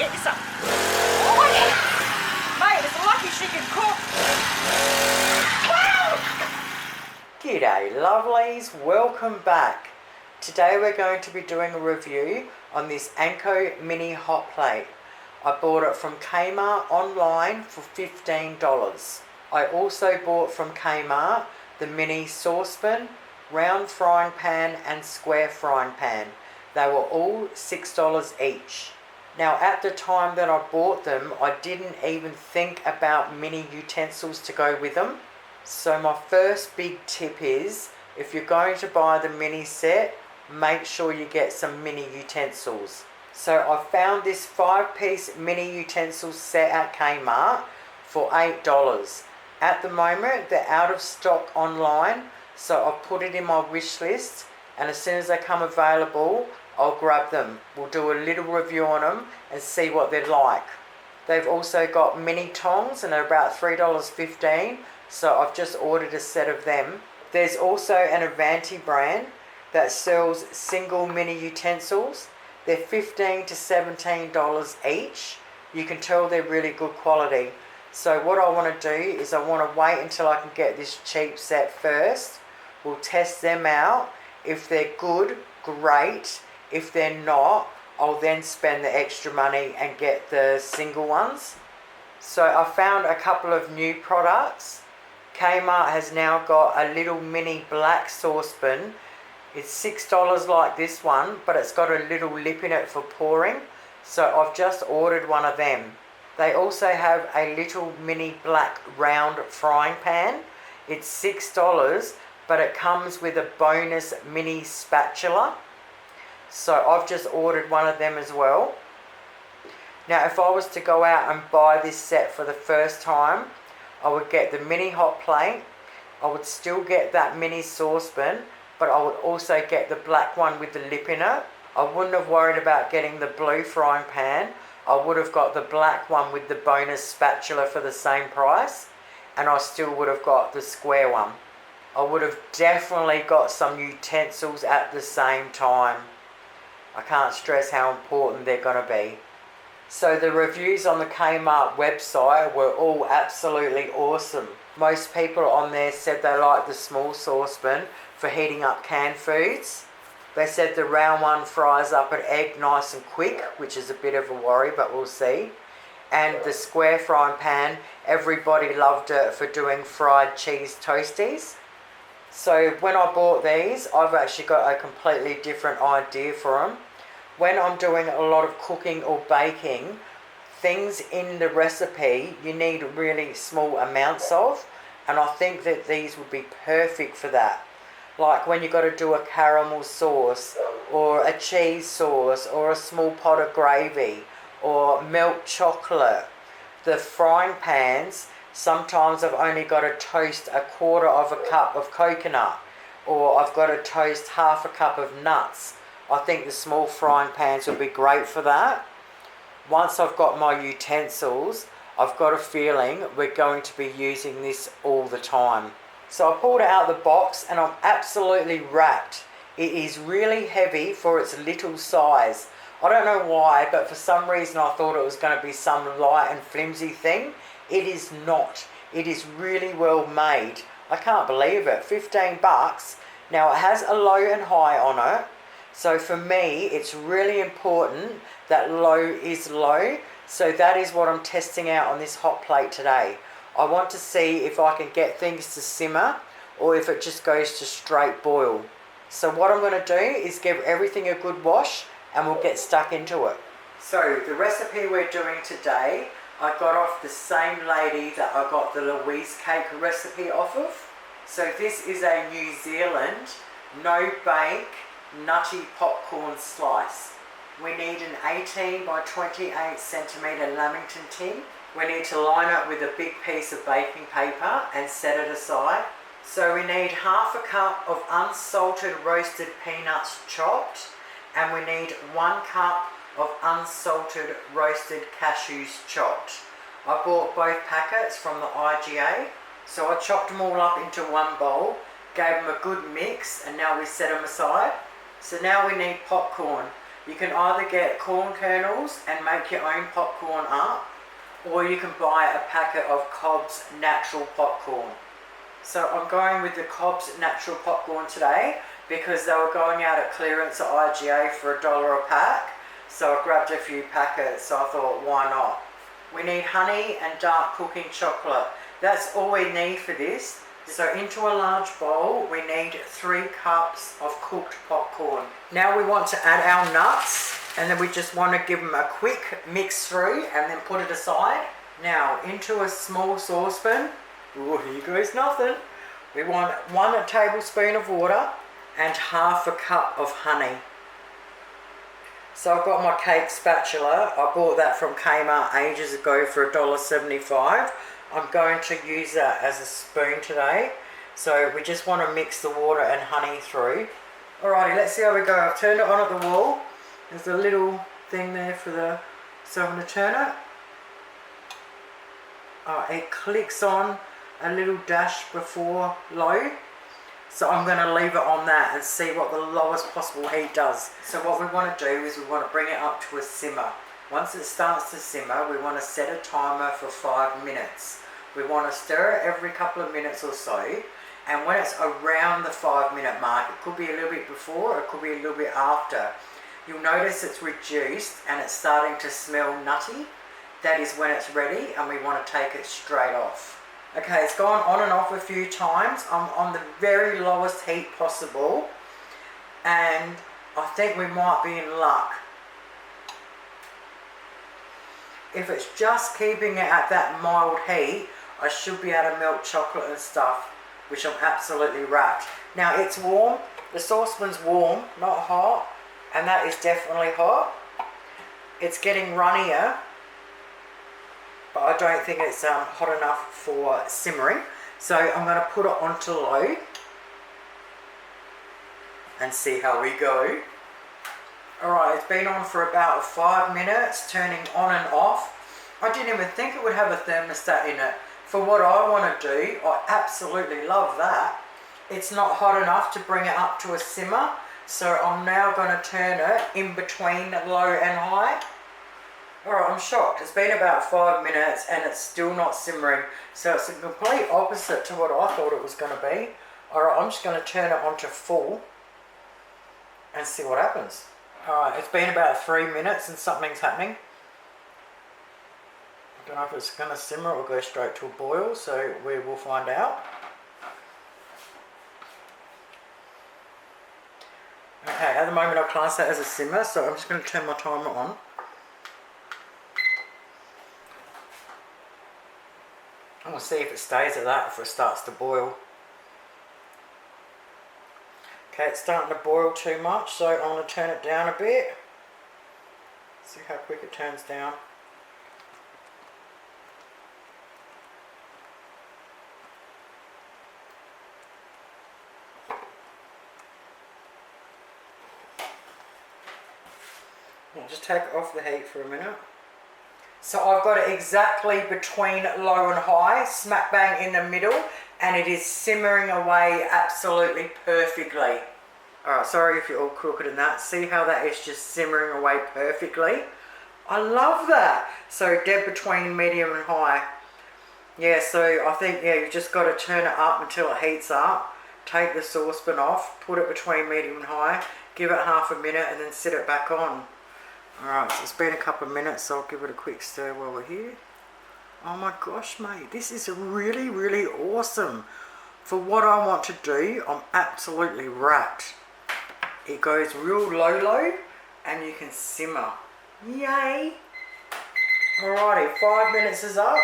get you some. Oh yeah. Mate, it's lucky she can cook. Wow. G'day lovelies, welcome back. Today we're going to be doing a review on this Anko Mini Hot Plate. I bought it from Kmart online for $15. I also bought from Kmart the mini saucepan, round frying pan and square frying pan. They were all $6 each. Now at the time that I bought them, I didn't even think about mini utensils to go with them. So my first big tip is, if you're going to buy the mini set, make sure you get some mini utensils. So I found this 5-piece mini utensils set at Kmart for $8. At the moment they're out of stock online, so I've put it in my wish list, and as soon as they come available I'll grab them. We'll do a little review on them and see what they're like. They've also got mini tongs and they're about $3.15, so I've just ordered a set of them. There's also an Avanti brand that sells single mini utensils. They're $15 to $17 each. You can tell they're really good quality. So what I want to do is I want to wait until I can get this cheap set first. We'll test them out. If they're good, great. If they're not, I'll then spend the extra money and get the single ones. So I found a couple of new products. Kmart has now got a little mini black saucepan. It's $6 like this one, but it's got a little lip in it for pouring. So I've just ordered one of them. They also have a little mini black round frying pan. It's $6, but it comes with a bonus mini spatula. So I've just ordered one of them as well. Now if I was to go out and buy this set for the first time, I would get the mini hot plate. I would still get that mini saucepan, but I would also get the black one with the lip in it. I wouldn't have worried about getting the blue frying pan. I would have got the black one with the bonus spatula for the same price, and I still would have got the square one. I would have definitely got some utensils at the same time. I can't stress how important they're going to be. So the reviews on the Kmart website were all absolutely awesome. Most people on there said they liked the small saucepan for heating up canned foods. They said the round one fries up an egg nice and quick, which is a bit of a worry, but we'll see. And the square frying pan, everybody loved it for doing fried cheese toasties. So when I bought these, I've actually got a completely different idea for them. When I'm doing a lot of cooking or baking, things in the recipe you need really small amounts of, and I think that these would be perfect for that. Like when you've got to do a caramel sauce or a cheese sauce or a small pot of gravy or milk chocolate. The frying pans, sometimes I've only got to toast a quarter of a cup of coconut, or I've got to toast half a cup of nuts. I think the small frying pans would be great for that. Once I've got my utensils, I've got a feeling we're going to be using this all the time. So I pulled it out of the box and I'm absolutely wrapped. It is really heavy for its little size. I don't know why, but for some reason I thought it was going to be some light and flimsy thing. It is not. It is really well made. I can't believe it. $15. Now it has a low and high on it. So for me, it's really important that low is low. So that is what I'm testing out on this hot plate today. I want to see if I can get things to simmer or if it just goes to straight boil. So what I'm going to do is give everything a good wash and we'll get stuck into it. So the recipe we're doing today, I got off the same lady that I got the Louise cake recipe off of. So this is a New Zealand no bake nutty popcorn slice. We need an 18 by 28 centimetre lamington tin. We need to line it with a big piece of baking paper and set it aside. So we need half a cup of unsalted roasted peanuts chopped, and we need 1 cup of unsalted roasted cashews chopped. I bought both packets from the IGA. So I chopped them all up into one bowl, gave them a good mix, and now we set them aside. So now we need popcorn. You can either get corn kernels and make your own popcorn up, or you can buy a packet of Cobb's natural popcorn. So I'm going with the Cobb's natural popcorn today because they were going out at clearance at IGA for $1 a pack. So I grabbed a few packets, so I thought, why not? We need honey and dark cooking chocolate. That's all we need for this. So into a large bowl, we need 3 cups of cooked popcorn. Now we want to add our nuts, and then we just want to give them a quick mix through and then put it aside. Now into a small saucepan, oh, here goes nothing. We want 1 tablespoon of water and ½ a cup of honey. So I've got my cake spatula. I bought that from Kmart ages ago for $1.75. I'm going to use that as a spoon today. So we just want to mix the water and honey through. Alrighty, let's see how we go. I've turned it on at the wall. There's a little thing there for the, so I'm going to turn it. It clicks on a little dash before low. So I'm going to leave it on that and see what the lowest possible heat does. So what we want to do is we want to bring it up to a simmer. Once it starts to simmer, we want to set a timer for 5 minutes. We want to stir it every couple of minutes or so. And when it's around the 5-minute mark, it could be a little bit before, or it could be a little bit after, you'll notice it's reduced and it's starting to smell nutty. That is when it's ready and we want to take it straight off. Okay, it's gone on and off a few times. I'm on the very lowest heat possible, and I think we might be in luck. If it's just keeping it at that mild heat, I should be able to melt chocolate and stuff, which I'm absolutely wrapped. Now it's warm, the saucepan's warm, not hot, and that is definitely hot. It's getting runnier, but I don't think it's hot enough for simmering. So I'm going to put it onto low and see how we go. Alright, it's been on for about 5 minutes, turning on and off. I didn't even think it would have a thermostat in it. For what I want to do, I absolutely love that. It's not hot enough to bring it up to a simmer, so I'm now going to turn it in between low and high. Alright, I'm shocked. It's been about 5 minutes and it's still not simmering. So it's a complete opposite to what I thought it was going to be. Alright, I'm just going to turn it onto full and see what happens. Alright, it's been about 3 minutes and something's happening. I don't know if it's going to simmer or go straight to a boil, so we will find out. Okay, at the moment I'll class that as a simmer, so I'm just going to turn my timer on. I'm going to see if it stays at that, if it starts to boil. Okay, it's starting to boil too much, so I'm going to turn it down a bit. See how quick it turns down. I'll just take it off the heat for a minute. So I've got it exactly between low and high, smack bang in the middle, and it is simmering away absolutely perfectly. Alright, sorry if you're all crooked in that. See how that is just simmering away perfectly? I love that. So dead between medium and high. Yeah, so I think, yeah, you've just got to turn it up until it heats up. Take the saucepan off, put it between medium and high, give it half a minute and then sit it back on. Alright, so it's been a couple of minutes, so I'll give it a quick stir while we're here. Oh my gosh, mate, this is really, really awesome. For what I want to do, I'm absolutely wrapped. It goes real low, and you can simmer. Yay! Alrighty, 5 minutes is up.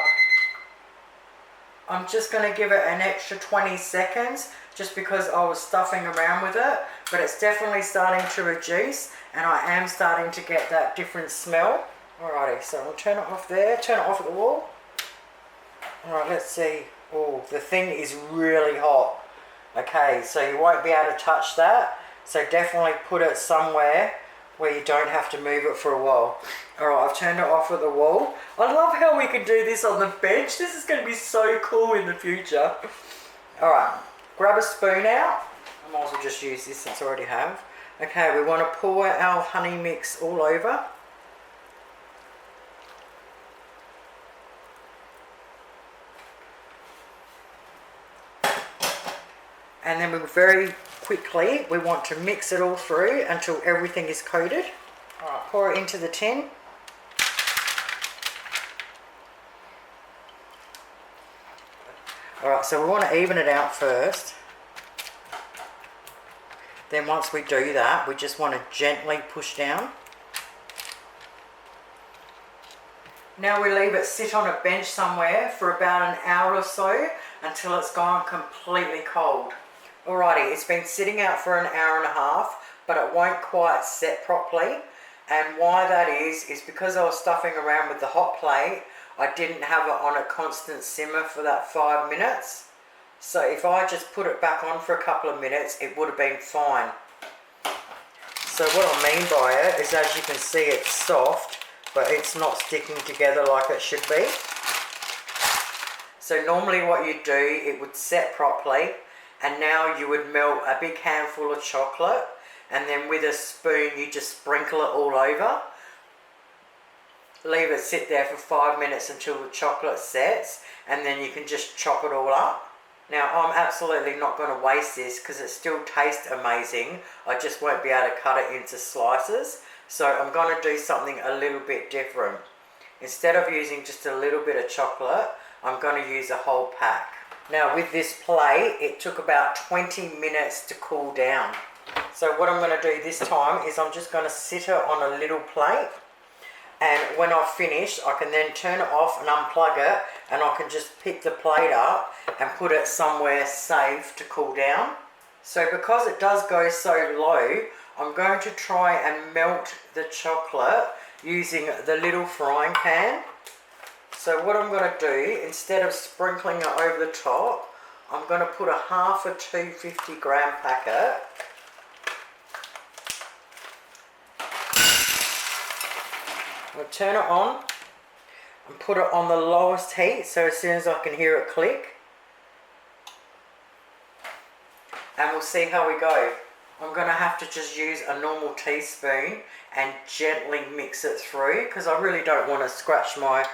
I'm just going to give it an extra 20 seconds, just because I was stuffing around with it, but it's definitely starting to reduce, and I am starting to get that different smell. Alrighty, so I'll turn it off there, turn it off at the wall. Alright, let's see. Oh, the thing is really hot. Okay, so you won't be able to touch that, so definitely put it somewhere where you don't have to move it for a while. Alright, I've turned it off at the wall. I love how we can do this on the bench. This is going to be so cool in the future. Alright, grab a spoon out. I might as well just use this since I already have. Okay, we want to pour our honey mix all over. And then we very quickly, we want to mix it all through until everything is coated. All right, pour it into the tin. All right, so we want to even it out first. Then once we do that, we just want to gently push down. Now we leave it sit on a bench somewhere for about an hour or so until it's gone completely cold. Alrighty, it's been sitting out for an hour and a half, but it won't quite set properly. And why that is because I was stuffing around with the hot plate, I didn't have it on a constant simmer for that 5 minutes. So if I just put it back on for a couple of minutes, it would have been fine. So what I mean by it is, as you can see, it's soft, but it's not sticking together like it should be. So normally what you do, it would set properly, and now you would melt a big handful of chocolate, and then with a spoon you just sprinkle it all over. Leave it sit there for 5 minutes until the chocolate sets, and then you can just chop it all up. Now I'm absolutely not going to waste this because it still tastes amazing. I just won't be able to cut it into slices. So I'm going to do something a little bit different. Instead of using just a little bit of chocolate, I'm going to use a whole pack. Now with this plate, it took about 20 minutes to cool down. So what I'm going to do this time is I'm just going to sit it on a little plate. And when I've finished, I can then turn it off and unplug it, and I can just pick the plate up and put it somewhere safe to cool down. So because it does go so low, I'm going to try and melt the chocolate using the little frying pan. So what I'm going to do, instead of sprinkling it over the top, I'm going to put a half a 250 gram packet. I'm going to turn it on and put it on the lowest heat, so as soon as I can hear it click. And we'll see how we go. I'm going to have to just use a normal teaspoon and gently mix it through because I really don't want to scratch my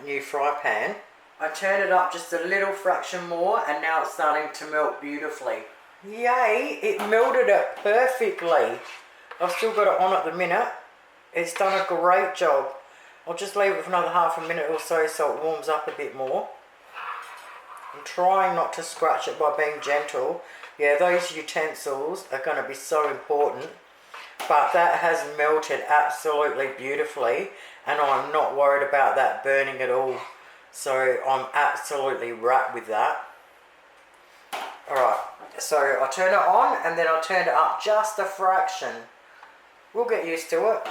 new fry pan. I turn it up just a little fraction more, and now it's starting to melt beautifully. Yay, it melted it perfectly. I've still got it on at the minute. It's done a great job. I'll just leave it for another half a minute or so it warms up a bit more. I'm trying not to scratch it by being gentle. Yeah, those utensils are going to be so important. But that has melted absolutely beautifully, and I'm not worried about that burning at all. So I'm absolutely wrapped with that. Alright, so I turn it on and then I turn it up just a fraction. We'll get used to it.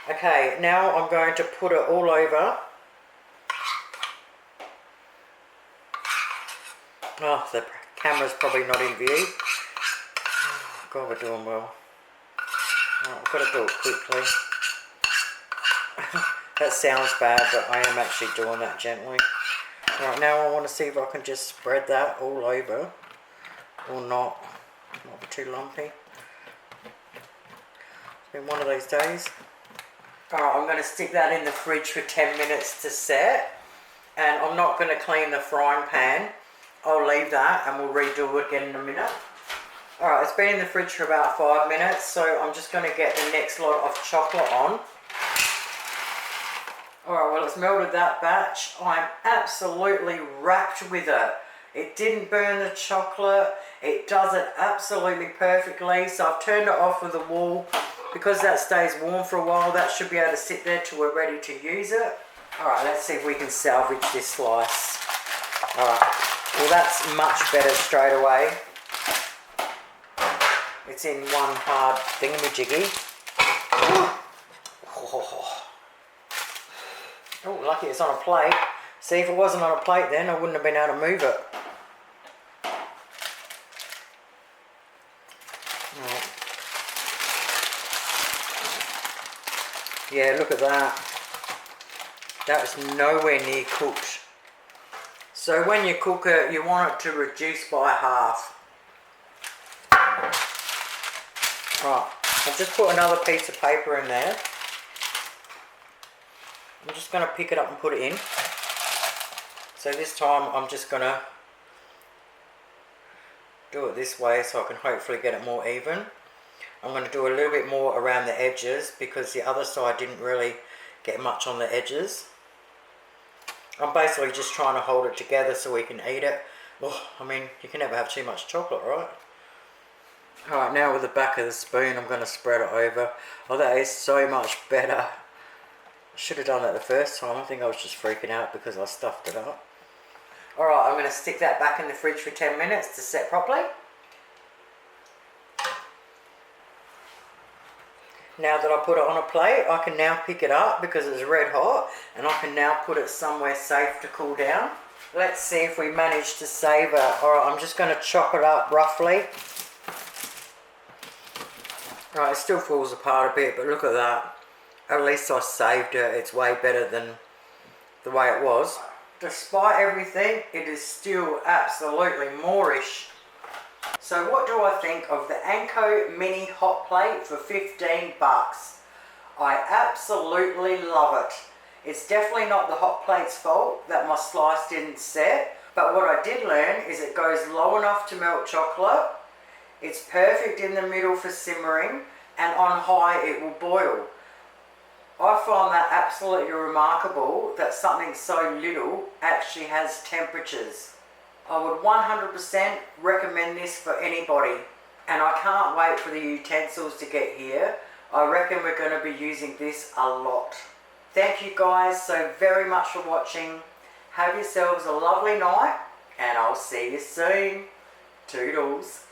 Okay, now I'm going to put it all over. Oh, the camera's probably not in view. Oh, God, we're doing well. Oh, I've got to do it quickly. That sounds bad, but I am actually doing that gently. Right, now I want to see if I can just spread that all over. Or not. Not be too lumpy. It's been one of those days. Alright, I'm going to stick that in the fridge for 10 minutes to set. And I'm not going to clean the frying pan. I'll leave that and we'll redo it again in a minute. Alright, it's been in the fridge for about 5 minutes, so I'm just going to get the next lot of chocolate on. Alright, well, it's melted that batch. I'm absolutely wrapped with it. It didn't burn the chocolate. It does it absolutely perfectly. So I've turned it off with the wall. Because that stays warm for a while, that should be able to sit there till we're ready to use it. Alright, let's see if we can salvage this slice. Alright, well, that's much better straight away. It's in one hard thingamajiggy. Oh, lucky it's on a plate. See, if it wasn't on a plate then, I wouldn't have been able to move it. Right. Yeah, look at that. That was nowhere near cooked. So when you cook it, you want it to reduce by half. Right, I've just put another piece of paper in there. I'm just going to pick it up and put it in. So this time I'm just going to do it this way so I can hopefully get it more even. I'm going to do a little bit more around the edges because the other side didn't really get much on the edges. I'm basically just trying to hold it together so we can eat it. Oh, I mean, you can never have too much chocolate, right? Alright, now with the back of the spoon I'm going to spread it over. Oh, that is so much better. I should have done that the first time. I think I was just freaking out because I stuffed it up. Alright, I'm going to stick that back in the fridge for 10 minutes to set properly. Now that I put it on a plate, I can now pick it up because it's red hot, and I can now put it somewhere safe to cool down. Let's see if we manage to save it. Alright, I'm just going to chop it up roughly. Right, it still falls apart a bit, but look at that. At least I saved it. It's way better than the way it was. Despite everything, it is still absolutely moorish. So what do I think of the Anko Mini Hot Plate for 15 bucks? I absolutely love it. It's definitely not the hot plate's fault that my slice didn't set, but what I did learn is it goes low enough to melt chocolate. It's perfect in the middle for simmering, and on high it will boil. I find that absolutely remarkable that something so little actually has temperatures. I would 100% recommend this for anybody, and I can't wait for the utensils to get here. I reckon we're going to be using this a lot. Thank you guys so very much for watching. Have yourselves a lovely night, and I'll see you soon. Toodles.